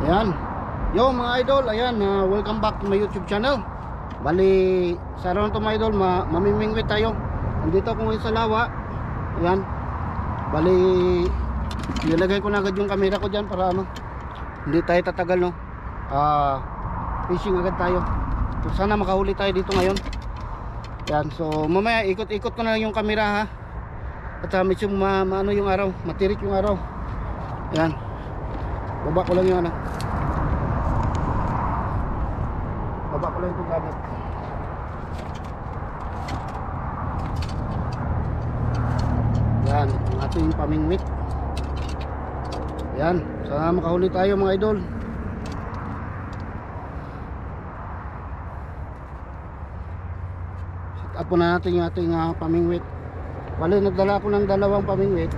Ayan. Yo mga idol, ayan, welcome back to my YouTube channel. Bali, sa araw na ito mga idol, mamimingwit tayo. Nandito ako ngayon sa lawa. Ayan. Bali, nilagay ko na agad yung camera ko dyan para hindi tayo tatagal, no. Fishing agad tayo. So, sana makahuli tayo dito ngayon. Ayan, so mamaya ikot-ikot ko na lang yung camera, ha. At medyo maano yung araw, matirik yung araw. Ayan. Baba ko lang yung baba ko lang itong gamit. Yan, ang ating pamingwit. Yan, sana makahuli tayo mga idol. Set up po na natin yung ating pamingwit. Bali, nagdala ako ng dalawang pamingwit.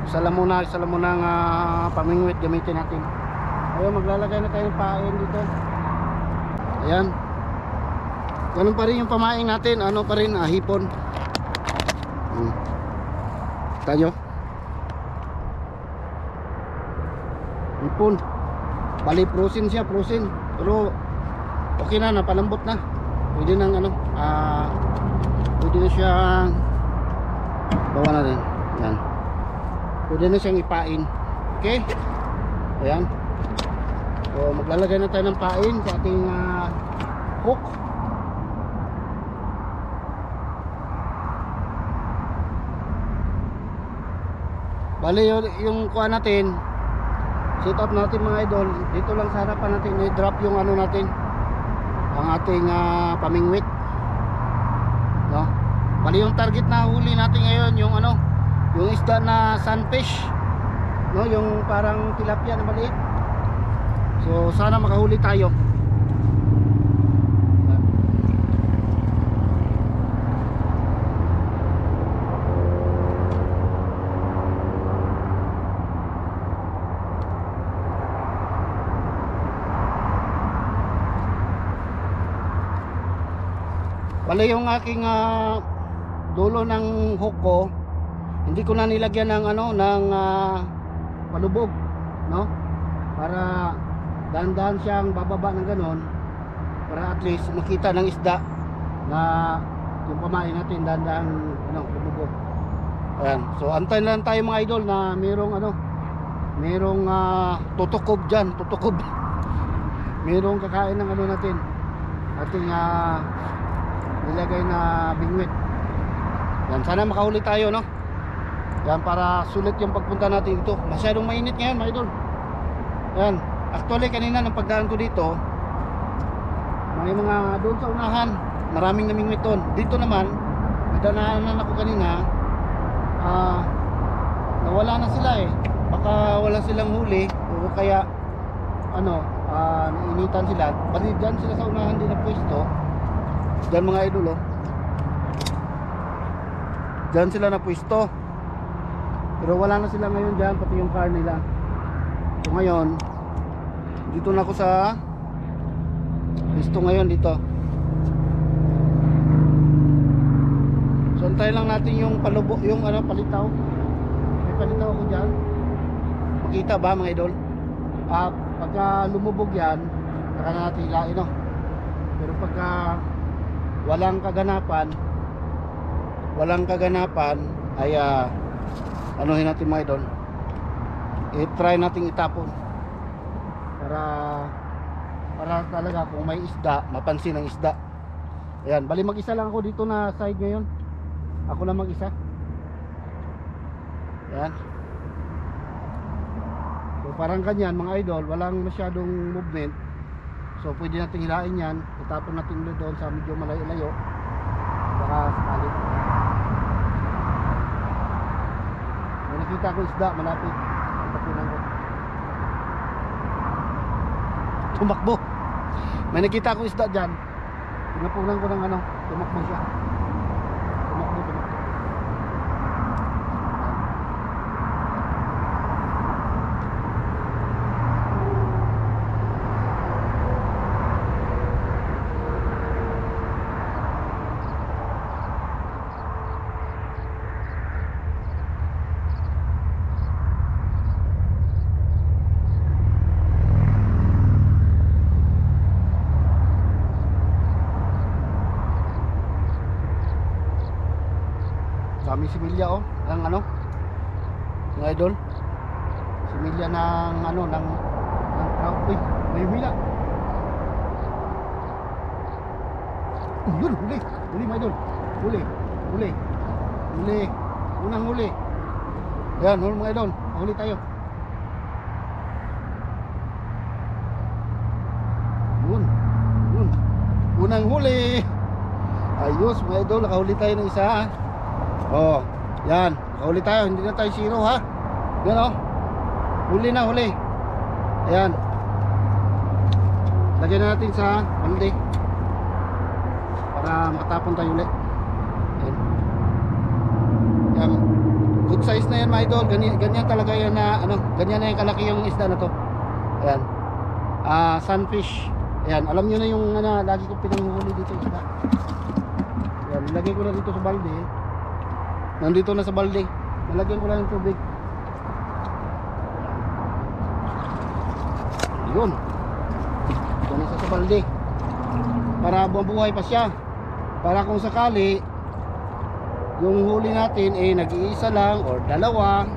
Isa lang muna ang pamingwit gamitin natin. Ayun, maglalagay na tayo ng pain dito. Ayan. Ganun pa rin yung pamain natin. Ano pa rin, hipon. Tayo. Hipon. Bali, prosin siya, prosin. Pero, okay na, napalambot na. Pwede nang pwede na siyang bawa na rin. Ayan. Pwede na siyang ipain. Okay? Ayan. So maglalagay na tayo ng pain sa ating hook. Bali yung kuha natin, set up natin mga idol. Dito lang sa harapan natin i-drop yung natin, ang ating pamingwit, no? Bali yung target na huli natin ngayon yung yung isda na sunfish, no? Yung parang tilapia na maliit. So sana makahuli tayo. Bali yung aking dulo ng hook ko, hindi ko na nilagyan ng ng palubog, no? Para dahan-dahan siyang bababa ng ganon, para at least makita ng isda na yung pamain natin dahan-dahan lumubog. Ayan. So antayin lang tayo mga idol na merong tutukob dyan, tutukob. Merong kakain ng natin, ating nilagay na bingwit. Yan, sana makahuli tayo, no? Yan, para sulit yung pagpunta natin dito. Masyadong mainit ngayon mga idol. Yan. Actually kanina nang pagdaan ko dito, may mga doon sa unahan, maraming namingwit doon. Dito naman, nadaanan ako kanina, nawala na sila eh. Baka wala silang huli o kaya nainitan sila. Bali dyan sila sa unahan din na pwesto. Dyan mga idol, dyan sila na pwesto. Pero wala na sila ngayon dyan, pati yung car nila. So ngayon, dito na ako sa pwesto ngayon dito. So antayin lang natin yung palubo, yung palitaw. May palitaw ako dyan. Makita ba mga idol? Pagka lumubog yan, saka natin hilain, no? Pero pagka walang kaganapan ay anuhin natin mga idol, i-try nating itapon para talaga kung may isda, mapansin ang isda. Ayan, bali mag-isa lang ako dito na side ngayon. Ako lang mag-isa. Ayan. So parang kanyan mga idol, walang masyadong movement. So pwede natin hilain yan, itapon natin doon sa medyo malayo-layo. Baka sakali. May nakita ko isda malapit. Tapunan ko. Tumakbo. May nakita ko isda dyan. Tinapunan ko ng tumakbo siya. Tumakbo. similya oh, ng ano, mga idol. Similya ng ano, ng trout. Uy, may humila. Yun, huli. Huli mga idol. Huli. Huli. Huli. Unang huli. Yan, huli mga idol. Huli tayo. Yun. Yun. Unang huli. Ayos mga idol. Nakahuli tayo ng isa. Oh, yan. Nakahuli tayo. Hindi na tayo zero ha. Yan oh. Huli na, huli. Ayan. Lagyan na natin sa balde para makatapon tayo ulit. Ayan. Yan. Good size na yan mga idol. Ganyan talaga yan na ano, ganyan na yung kalaki yung isda na to. Ayan. Sunfish. Ayan, alam niyo na yung ano, lagi ko pinanghuli dito isda. Ayan, nilagay ko na dito sa balde. Nandito na sa balde. Nalagyan ko lang ng tubig. Yun. Yan na sa balde. Para buhay pa siya. Para kung sakali yung huli natin ay nag-iisa lang or dalawa,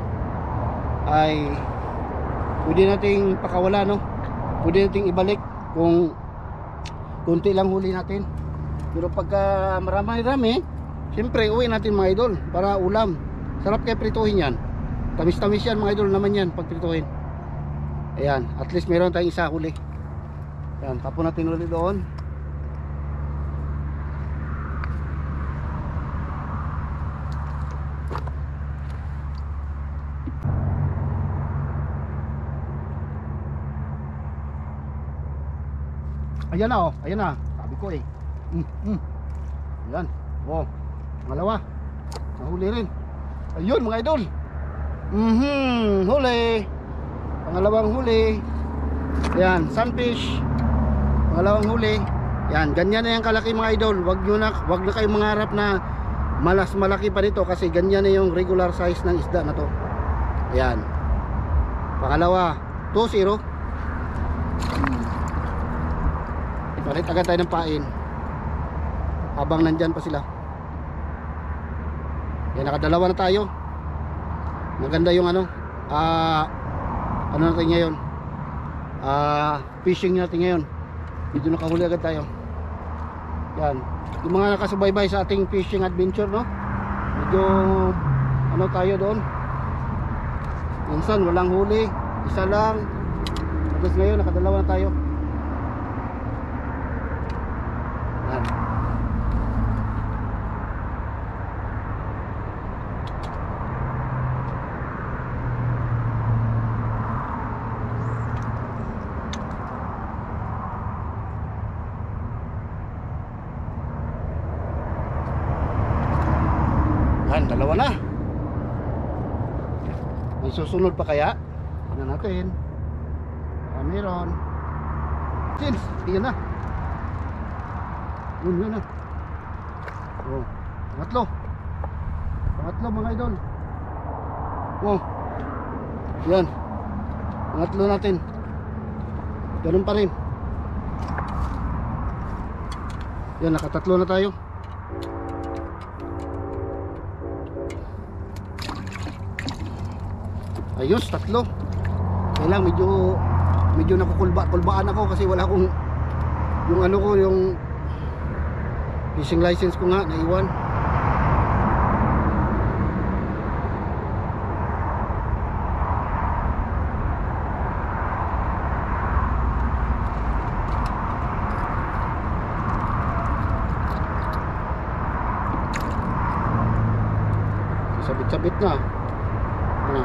ay pwede nating pakawala, no? Pwede nating ibalik kung kunti lang huli natin. Pero pagka marami-rami, siyempre uwi natin mga idol para ulam. Sarap kaya prituhin yan. Tamis-tamis yan mga idol naman yan pag prituhin. Ayan, at least meron tayong isa huli. Ayan, tapon natin ulit doon. Ayan na oh, ayan na. Sabi ko eh. Ayan. Oh, pangalawa. Nahuli rin. Ayun mga idol. Huli. Pangalawang huli. Ayan, sunfish. Pangalawang huli. Ayan, ganyan na yung kalaki mga idol. Wag na kayong mangarap na malaki pa dito kasi ganyan na yung regular size ng isda na to. Ayan. Pangalawa, 2-0. Palit agad tayo ng pain habang nandyan pa sila. Yan, nakadalawa na tayo. Maganda yung ano natin ngayon, fishing natin ngayon. Medyo nakahuli agad tayo. Yan, yung mga nakasubaybay sa ating fishing adventure, no, medyo ano tayo doon. Minsan walang huli, isa lang. Tapos ngayon nakadalawa na tayo. Yan. Yan, dalawa na. May susunod pa kaya? Tignan natin. Meron. Since, tignan na. Yun na. Oh, pangatlo mga idol. Oh, yan, pangatlo natin. Ganun pa rin. Yan, nakatatlo na tayo. Ayos, tatlo. Kaya lang medyo nakukulbaan ako kasi wala akong yung ano ko, yung fishing license ko nga naiwan. Sabit-sabit na. Ano?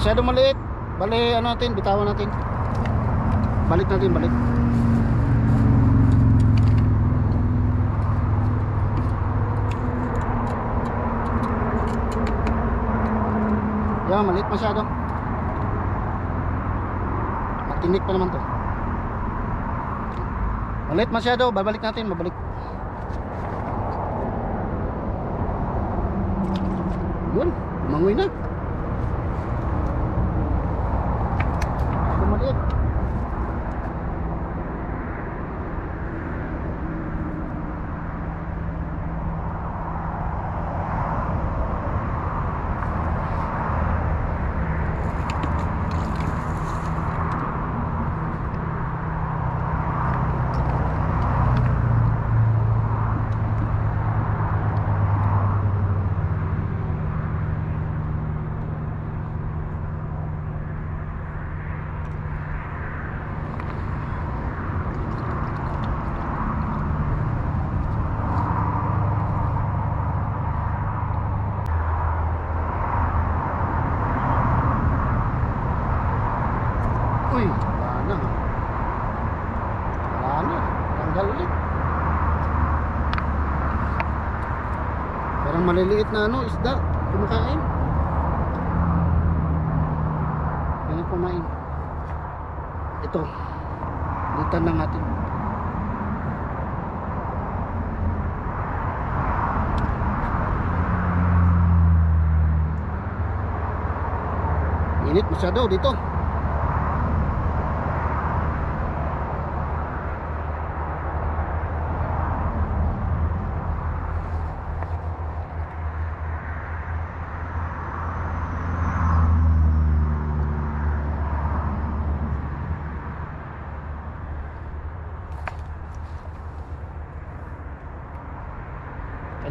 Masyadong maliit. Bali ano natin, bitawan natin. Balik natin, balik. Yan, maliit masyado. Matinik pa naman to. Maliit masyado, babalik natin, babalik. Yun, mangoy na. Ito maliit. Uy, wala na. Wala na. Tanggal ulit. Parang maliliit na ano, isda. Kumakain. Ganyan kumain. Ito. Litan lang natin. Init masyado dito.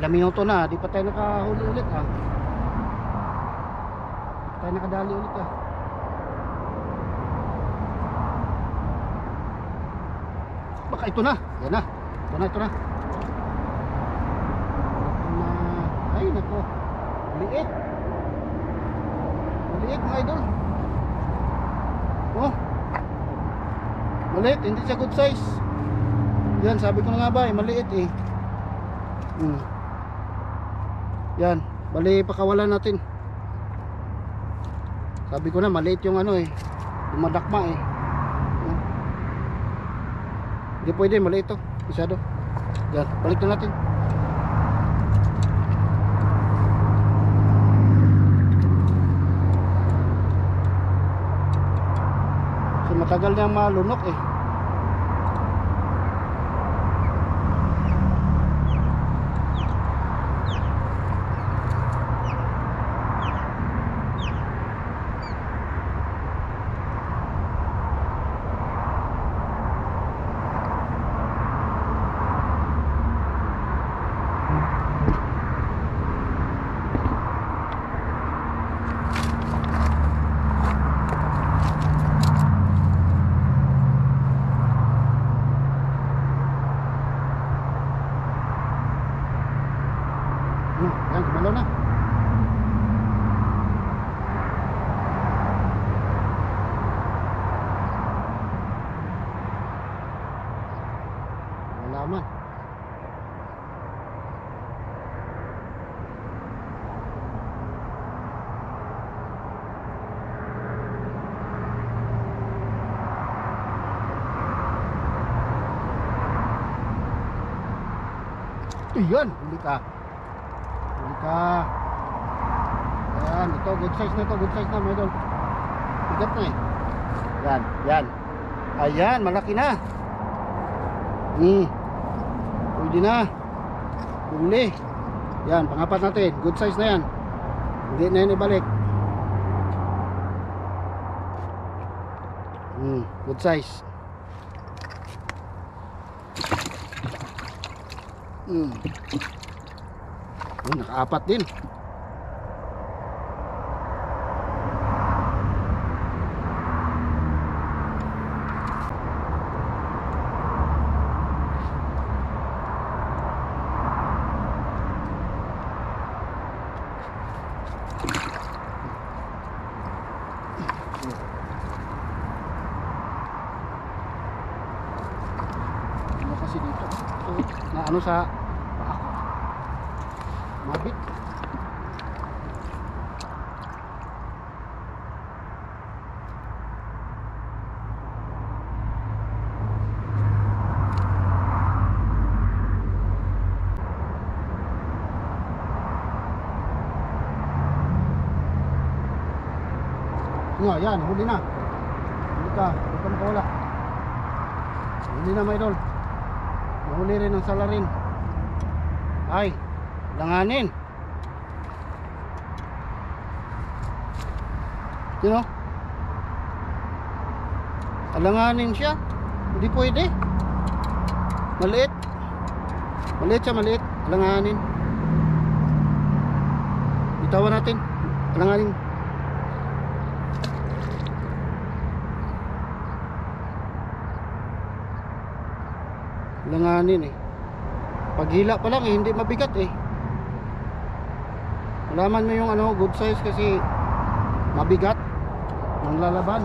Ilang minuto na, di pa tayo nakahuli ulit ah. Tayo nakadali ulit ah. Baka ito na, yan na. Ito na, ito na. Ay nako, maliit. Maliit mga idol. Oh, maliit, hindi siya good size. Yan, sabi ko na nga ba eh, maliit eh. Yan, bali pakawalan natin. Sabi ko na maliit yung ano eh, dumadakma eh. Hindi pwede, maliit to, masyado. Yan, balik na natin. So matagal na malunok eh. Yan, kumalaw na. Wala man. Yan, huli ka. Huli ka. Ayan, ito, good size na ito, good size na, mga idol. Bigat na eh. Yan, yan. Ayan, malaki na. Pwede na. Huli. Yan, pangapat natin, good size na yan. Hindi na yan ibalik. Good size. Nakaapat din. ano sa paa ko. Mabit. Nga, yan, huli na. Huli ka, huwag ka makawala. Huli na, mga idol. Nahuli rin ang salarin. Ay, langanin. You know? Alanganin siya. Hindi pwede. Maliit. Maliit siya, maliit. Alanganin. Bitawan natin. Alanganin. Langanin eh. Paghila pa lang eh, hindi mabigat eh. Malaman mo yung ano, good size kasi mabigat ng lalaban.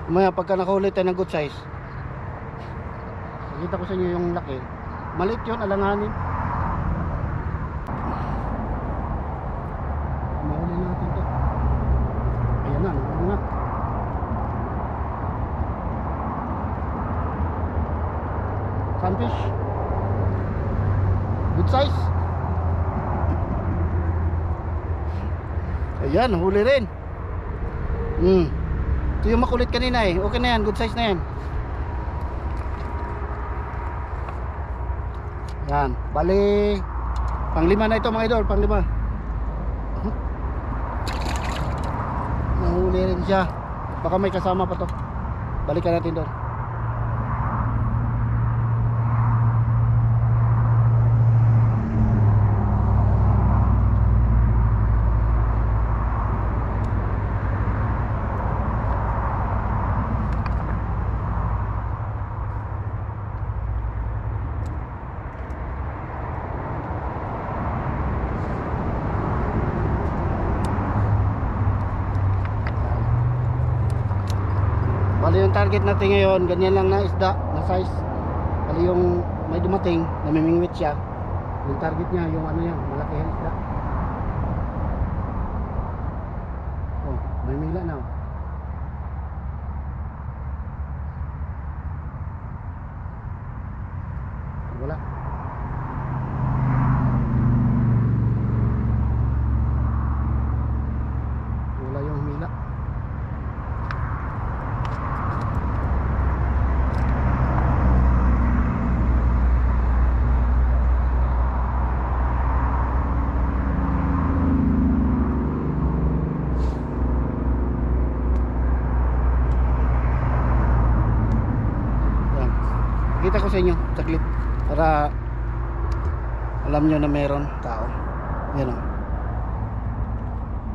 Maya pagka nakahuli tayo ng good size, nakita ko sa inyo yung laki. Maliit yun, alanganin. Mahuli natin to. Ayan na, nahuli na. Sunfish. Good size. Ayan, nahuli rin. Ito yung makulit kanina eh. Okay na yan, good size na yan. Yan, bali panglima na ito mga idol, panglima. Nahuli rin siya. Baka may kasama pa to. Balikan natin doon. Bali yung target natin ngayon, ganyan lang na isda, na size. Bali yung may dumating, namimingwit siya. Yung target niya, yung ano yan, malaking isda. Oh, may mila na. Wala. Wala yung mila. Kita ko sa inyo saglit para alam nyo na meron tao. Yan o.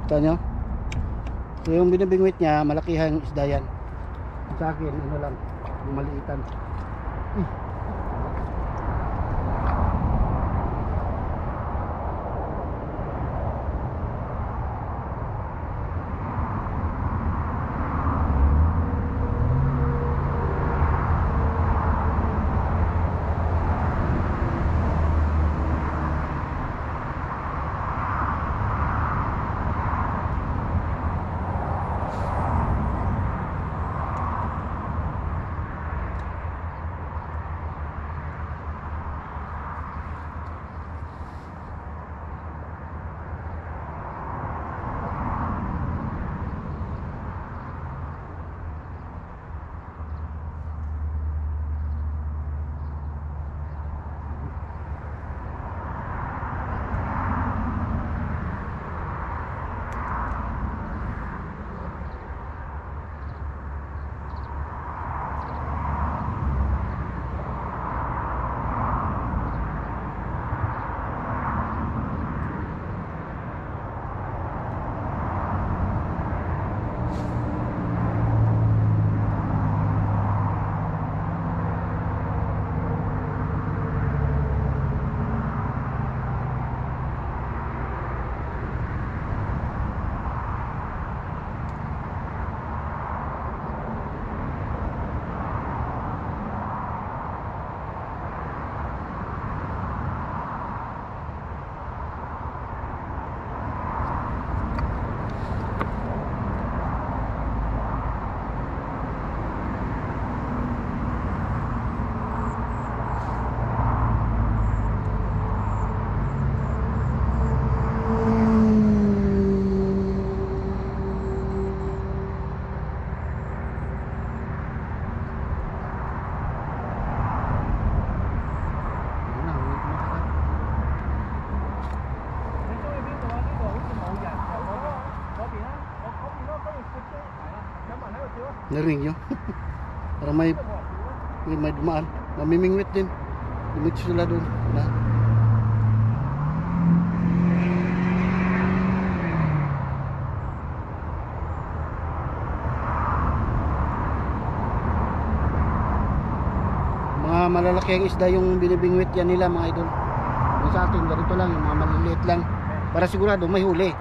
Kita nyo? So yung binibingwit niya, malakihang isda yan. Sa akin, ano lang, maliitan. Narinig nyo? Para may dumaan. Mamimingwit din. Dimitso sila doon. Na. Mga malalaki ang isda yung binibingwit yan nila mga idol. Yung sa atin ganito lang, yung mga maliliit lang. Para sigurado may huli.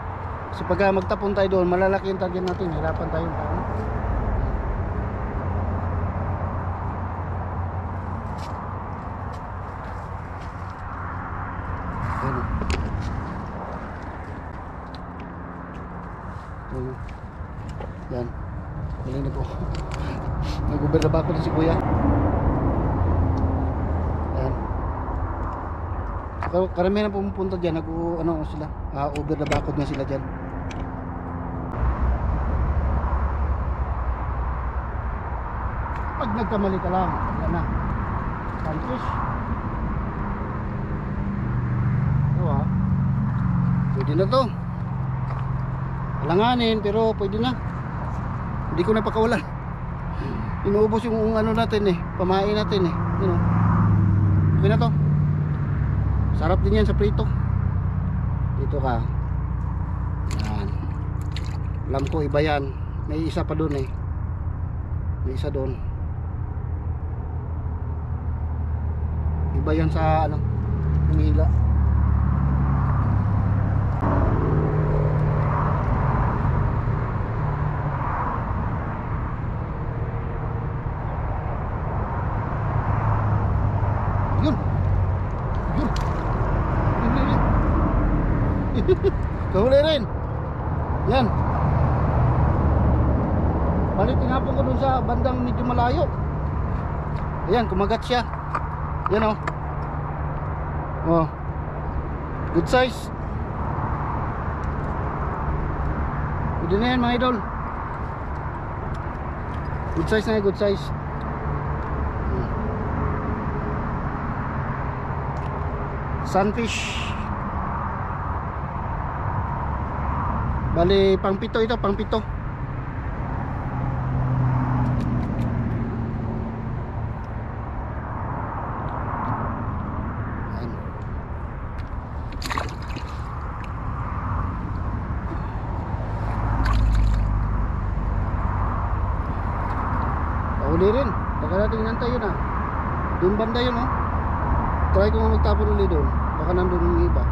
Kasi pagka magtapon tayo doon, malalaki yung target natin. Hirapan tayong tao. Yan. Galing na po. Nag-uber na ba ako na si kuya? Yan. Karamihan na pumupunta dyan. Ano sila? Uber na bakod na sila dyan. Pag nagkamali ka lang, yan na. Sunfish. Ito pwede na to. Langanin pero pwede na. Hindi ko napakawalan. Inuubos yung ano natin pamain natin you know. Okay na to. Sarap din yan sa prito. Dito ka. Yan. Alam ko iba yan. May isa pa doon May isa doon. Iba yan sa ano, humila. Yun. Kahuli rin. Yan. Balik tinapon ko dun sa bandang medyo malayo. Ayan, kumagat siya. Yan oh. Good size. Pwede na yan mga idol. Good size na yan, good size. Sunfish. Bali pang pito ito, pang pito. Ayan. Pauli rin. Baka natin nantay yun Doon banda yun Try ko magtapon ulit doon. Baka nandun yung iba.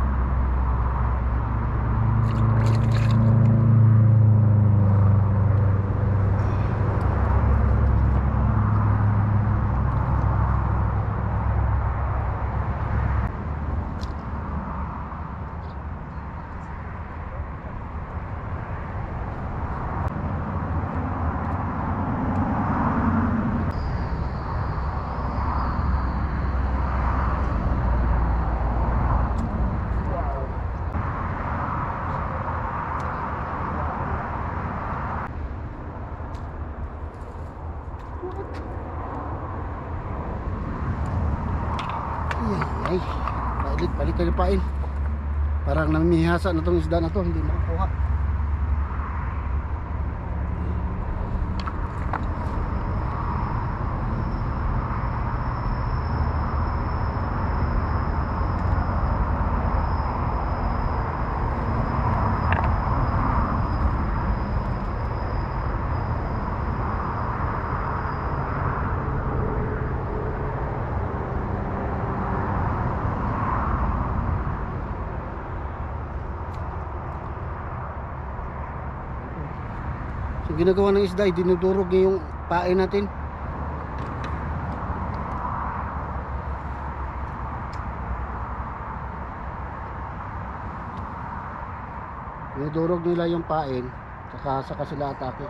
Ay, balik kayo pain. Parang namimihasa na tong isda na to, hindi makakuha. So ginagawa ng isda, dinudurog niya yung pain natin. Dinudurog nila yung pain, saka sila atake.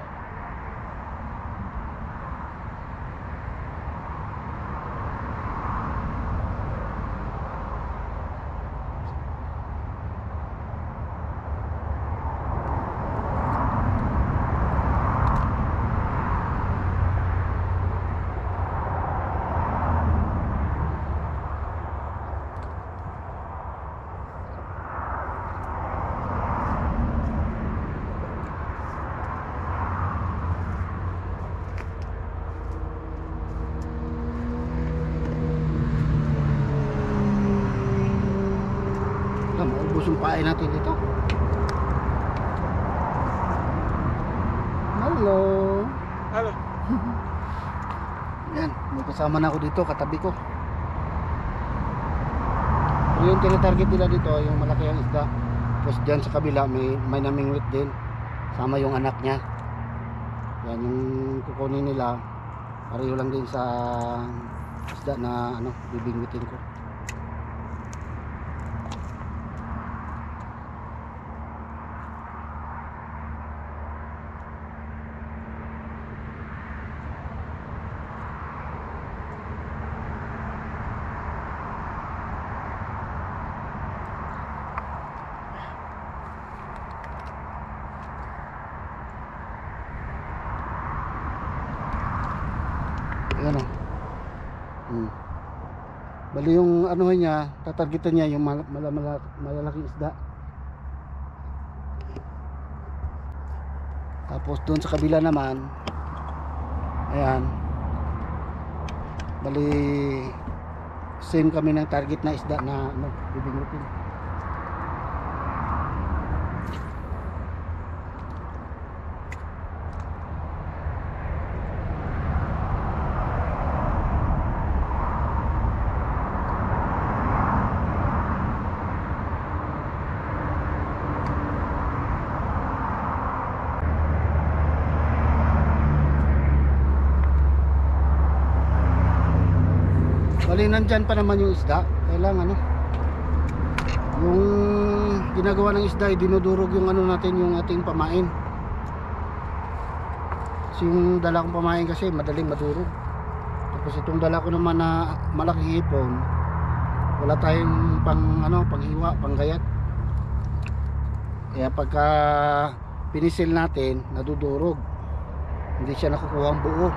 pain natin dito. Hello. Halo. Yan, may kasama na ako dito, katabi ko. So, yung tinatarget nila dito, yung malaki ang isda. Tapos dyan sa kabila, may namingwit din. Sama yung anak niya. Yan, yung kukunin nila, pareho lang din sa isda na ano, bibingwitin ko. Ayan o. Bali yung ano niya, tatargetan niya yung malalaking isda. Tapos doon sa kabila naman, ayan, bali same kami ng target na isda na ano, bibingwitin. Bali nandyan pa naman yung isda. Kailangan ano, yung ginagawa ng isda ay dinudurog yung ano natin, yung ating pamain. Kasi yung dala kong pamain kasi madaling madurog. Tapos itong dala ko naman na malaking hipon, wala tayong pang ano, panghiwa, panggayat. Kaya pagka pinisil natin, nadudurog. Hindi siya nakukuha ang buo.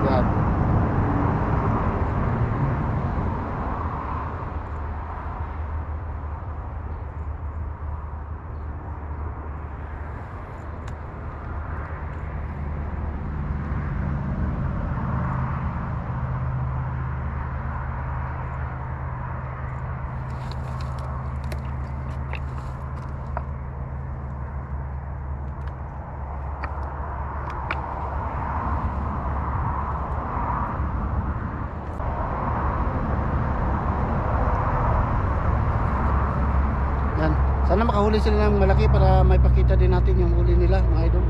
Yan. Yan. Sana makahuli sila ng malaki para may pakita din natin yung huli nila, mga idol.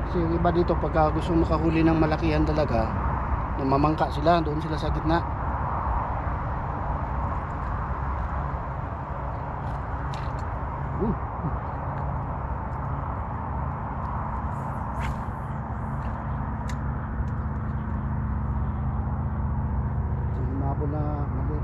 Kasi yung iba dito pagka gusto makahuli ng malakihan talaga, namamangka sila, doon sila sa gitna. Humabol na mali.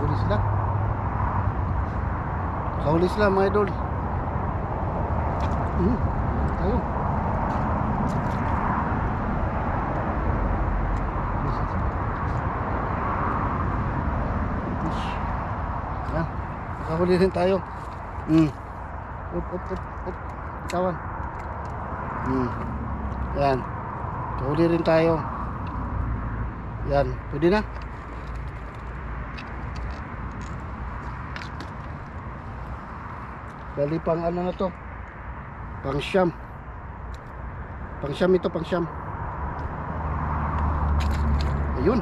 Huli sila. Kahuli sila mga idol. Tayo. Yan. Nakahuli rin tayo. Up. Tawan. Yan. Kahuli rin tayo. Yan. Pwede na. Bali pang ano na to, pang siyam ito, pang siyam. Ayun,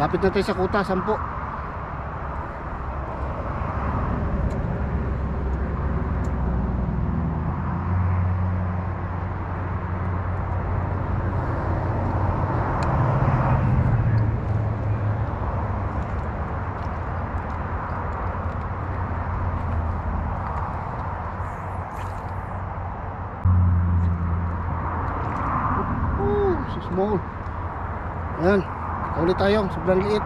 Lapit na tayo sa kuta, 10. So small. Ayan, ulit tayo, sobrang liit.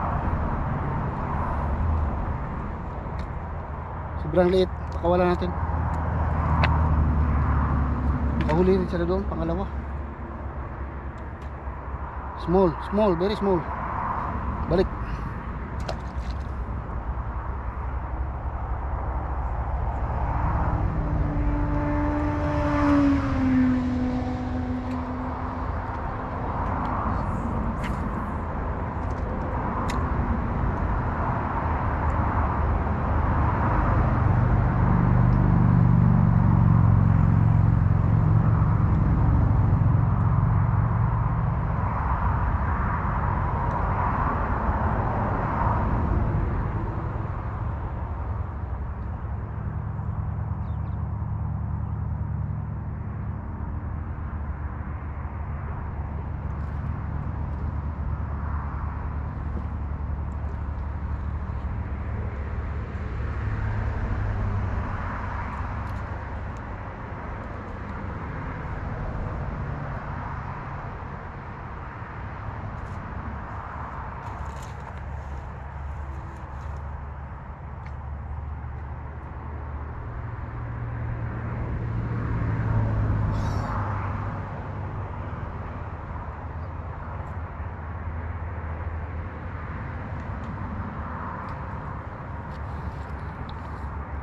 Sobrang liit, pakawala natin. Pakahuli rin sila doon, pangalawa. Small, small, very small. Balik.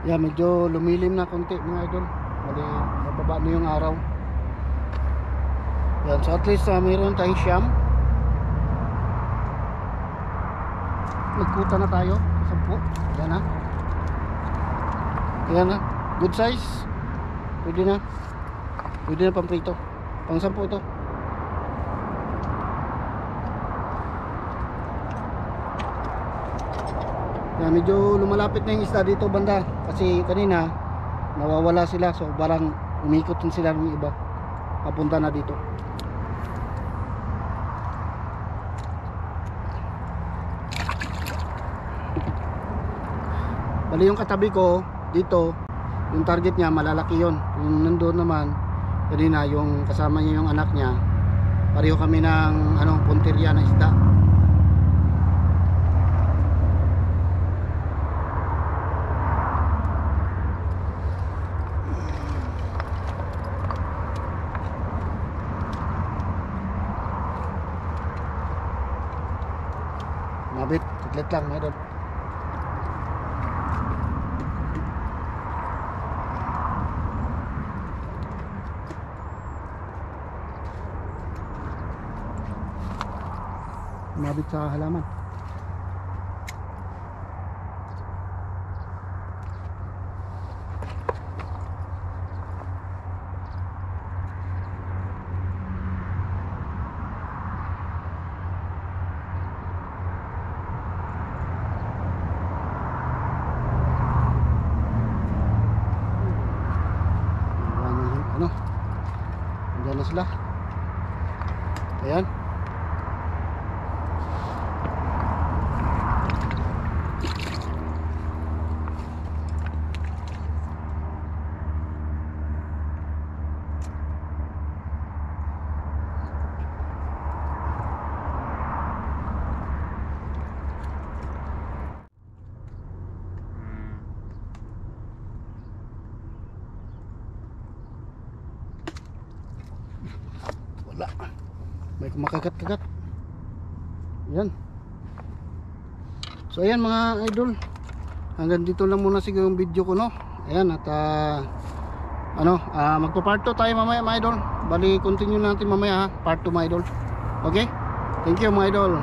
Yeah, medyo lumilim na konti mga idol. Bali, mababa na yung araw. Yan, so at least mayroon tayong siyam. Nagkuta na tayo sa 10. Yan na. Yan na. Good size. Pwede na. Pwede na pang prito. Pang 10 ito. Yan, medyo lumalapit na yung isda dito banda. Kasi kanina nawawala sila. So parang umikot din sila ng iba. Papunta na dito. Bali yung katabi ko dito, yung target niya malalaki yon. Yung nandoon naman kanina yung kasama niya yung anak niya, pareho kami ng punteriya na isda. Mabit, tiklit lang mga idol. Mabit sa halaman. Andiyan na sila. Ayan. Wala. May kumakagat-kagat. Ayan. So ayan mga idol. Hanggang dito lang muna siguro yung video ko, no. Ayan, at magpa-part 2 tayo mamaya mga idol. Bali continue natin mamaya ha. Part 2 mga idol. Okay? Thank you mga idol.